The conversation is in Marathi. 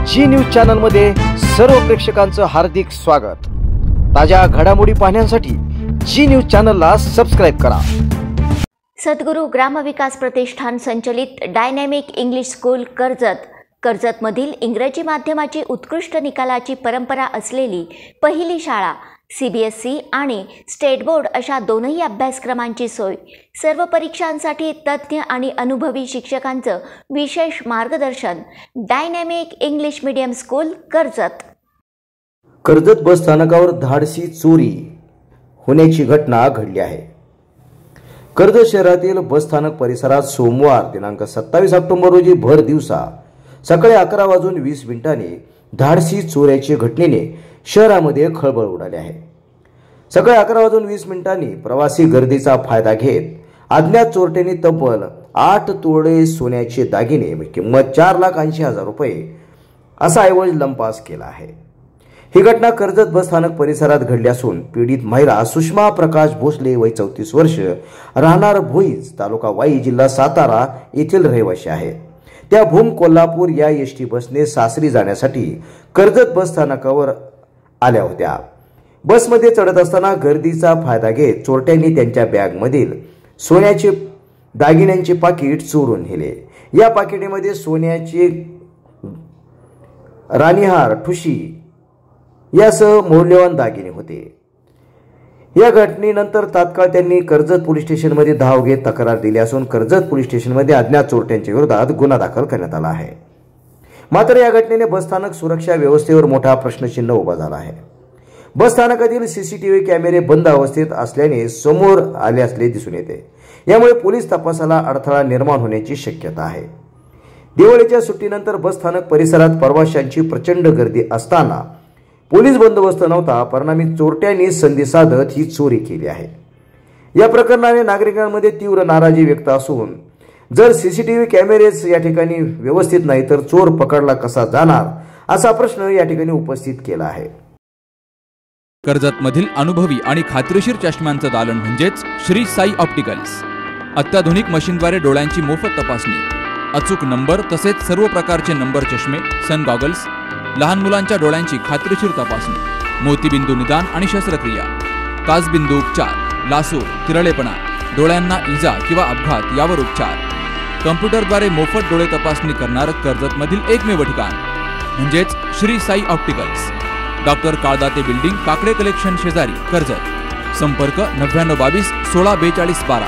जी न्यूज चॅनल मध्ये सर्व प्रेक्षकांचं हार्दिक स्वागत। ताज्या घडामोडी पाहण्यासाठी जी न्यूज चॅनलला सबस्क्राइब करा। सद्गुरू ग्रामविकास प्रतिष्ठान संचलित डायनॅमिक इंग्लिश स्कूल कर्जतमधील इंग्रजी माध्यमाची उत्कृष्ट निकालाची परंपरा असलेली पहिली शाळा CBSE आणि स्टेट बोर्ड अशा दोनही अभ्यासक्रमांची सोय, सर्व परीक्षांसाठी तज्ञ आणि अनुभवी शिक्षकांचं विशेष मार्गदर्शन। Dynamic English medium school Karjat bus स्थानकावर धाडसी चोरी होण्याची घटना घडली आहे। कर्जत शहरातील बस स्थानक परिसरात सोमवार दिनांक 27 ऑक्टोबर रोजी भर दिवसा सकाळी 11:20 धाडसी चोऱ्याच्या घटनेने शहरामध्ये खळबळ उडाली आहे। सकाळी 11:20 प्रवासी गर्दीचा फायदा घेत अज्ञात चोरट्यांनी तब्बल 8 तोळे सोन्याचे दागिने किंमत 4,80,000 रुपये असा ऐवज लंपास केला आहे। ही घटना कर्जत बस स्थानक परिसरात घडली असून पीडित महिला सुषमा प्रकाश भोसले वय 34 वर्ष राहणार भोईज तालुका वाई जिल्हा सातारा येथील रहिवासी आहे। त्या भूम कोल्हापूर या एसटी बसने सासरी जाण्यासाठी कर्जत बस स्थानकावर आल्या होत्या। बसमध्ये चढत असताना गर्दीचा फायदा घेत चोरट्यांनी त्यांच्या बॅगमधील सोन्याचे दागिन्यांचे पाकिट चोरून नेले। या पाकिटामध्ये सोन्याचे राणीहार, ठुशी यासह मौल्यवान दागिने होते। या घटनेनंतर तात्काळ त्यांनी कर्जत पोलीस स्टेशनमध्ये धाव घेत तक्रार दिली असून कर्जत पोलीस स्टेशनमध्ये अज्ञात चोरट्यांच्या विरोधात गुन्हा दाखल करण्यात आला आहे। मात्र या घटनेने बसस्थानक सुरक्षा व्यवस्थेवर मोठा प्रश्नचिन्ह उभा झाला आहे। बसस्थानकातील CCTV कॅमेरे बंद अवस्थेत असल्याने समोर आले असले दिसून येते। यामुळे पोलीस तपासाला अडथळा निर्माण होण्याची शक्यता आहे। दिवाळीच्या सुट्टीनंतर बसस्थानक परिसरात प्रवाशांची प्रचंड गर्दी असताना पोलीस बंदोबस्त नव्हता, परिणामी चोरट्यांनी संधी साधत ही चोरी केली आहे। या प्रकरणाने नागरिकांमध्ये तीव्र नाराजी व्यक्त असून जर CCTV कॅमेरेज या ठिकाणी व्यवस्थित नाही तर चोर पकडला कसा जाणार असा प्रश्न या ठिकाणी उपस्थित केला आहे। कर्जतमधील अनुभवी आणि खात्रीशीर चष्म्यांचं दालन म्हणजेच श्री साई ऑप्टिकल्स। अत्याधुनिक मशीनद्वारे डोळ्यांची मोफत तपासणी, अचूक नंबर तसेच सर्व प्रकारचे नंबर चष्मे, सन गॉगल्स, लहान मुलांच्या डोळ्यांची खात्रीशीर तपासणी, मोतीबिंदू निदान आणि शस्त्रक्रिया, काचबिंदू उपचार, लासूर, तिरळेपणा, डोळ्यांना इजा किंवा अपघात यावर उपचार, कॉम्प्युटरद्वारे मोफत डोळे तपासणी करणार कर्जतमधील एकमेव ठिकाण म्हणजेच Shri Sai opticals. Doctor Kaldate building, Kakade collection शेजारी, कर्जत। संपर्क 9922 16 42 12।